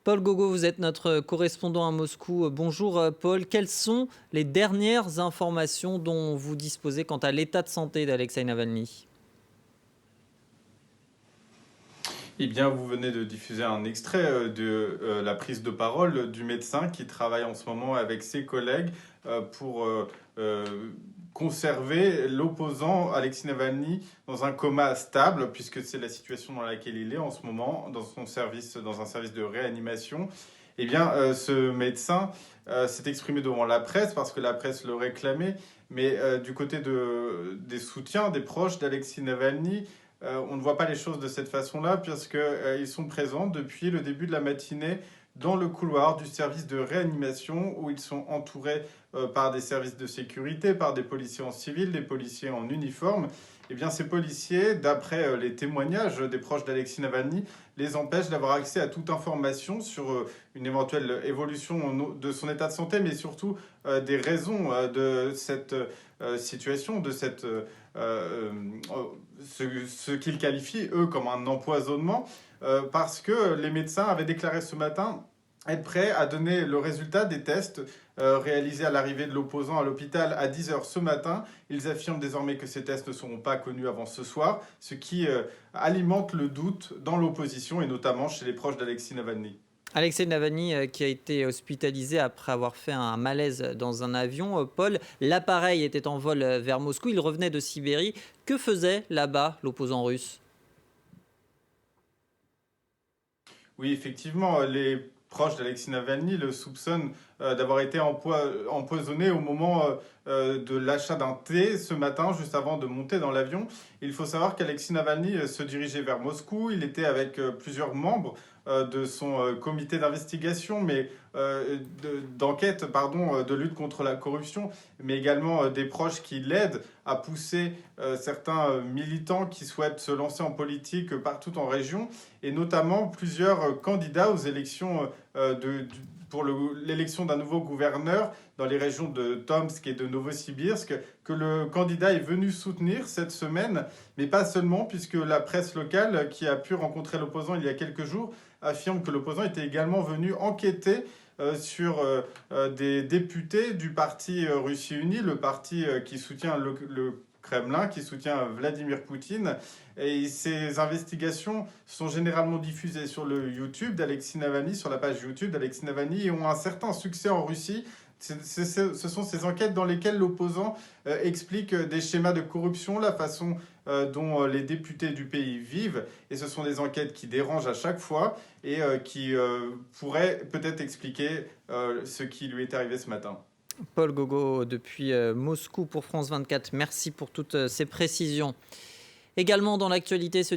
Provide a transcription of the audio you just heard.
Paul Gogo, vous êtes notre correspondant à Moscou. Bonjour Paul, quelles sont les dernières informations dont vous disposez quant à l'état de santé d'Alexeï Navalny? Eh bien, vous venez de diffuser un extrait de la prise de parole du médecin qui travaille en ce moment avec ses collègues pour euh, conserver l'opposant Alexei Navalny dans un coma stable, puisque c'est la situation dans laquelle il est en ce moment, dans son service, dans un service de réanimation. Eh bien, ce médecin s'est exprimé devant la presse parce que la presse le réclamait, mais du côté des soutiens, des proches d'Alexei Navalny, on ne voit pas les choses de cette façon-là, puisqu'ils sont présents depuis le début de la matinée dans le couloir du service de réanimation où ils sont entourés par des services de sécurité, par des policiers en civil, des policiers en uniforme. Eh bien, ces policiers, d'après les témoignages des proches d'Alexei Navalny, les empêchent d'avoir accès à toute information sur une éventuelle évolution de son état de santé, mais surtout des raisons de cette situation, de cette ce qu'ils qualifient, eux, comme un empoisonnement, parce que les médecins avaient déclaré ce matin être prêts à donner le résultat des tests réalisés à l'arrivée de l'opposant à l'hôpital à 10 heures ce matin. Ils affirment désormais que ces tests ne seront pas connus avant ce soir, ce qui alimente le doute dans l'opposition et notamment chez les proches d'Alexei Navalny. Alexeï Navalny qui a été hospitalisé après avoir fait un malaise dans un avion. Paul, l'appareil était en vol vers Moscou, il revenait de Sibérie. Que faisait là-bas l'opposant russe? Oui, effectivement, les proches d'Alexei Navalny le soupçonnent d'avoir été empoisonné au moment de l'achat d'un thé ce matin, juste avant de monter dans l'avion. Il faut savoir qu'Alexei Navalny se dirigeait vers Moscou. Il était avec plusieurs membres de son comité d'investigation, mais d'enquête, pardon, de lutte contre la corruption, mais également des proches qui l'aident à pousser certains militants qui souhaitent se lancer en politique partout en région, et notamment plusieurs candidats aux élections pour l'élection d'un nouveau gouverneur dans les régions de Tomsk et de Novosibirsk, que le candidat est venu soutenir cette semaine, mais pas seulement, puisque la presse locale, qui a pu rencontrer l'opposant il y a quelques jours, affirme que l'opposant était également venu enquêter sur des députés du parti Russie Unie, le parti qui soutient le Kremlin, qui soutient Vladimir Poutine. Et ces investigations sont généralement diffusées sur le YouTube d'Alexei Navalny, sur la page YouTube d'Alexei Navalny, et ont un certain succès en Russie. Ce sont ces enquêtes dans lesquelles l'opposant explique des schémas de corruption, la façon dont les députés du pays vivent. Et ce sont des enquêtes qui dérangent à chaque fois et qui pourraient peut-être expliquer ce qui lui est arrivé ce matin. Paul Gogo depuis Moscou pour France 24. Merci pour toutes ces précisions. Également dans l'actualité, ce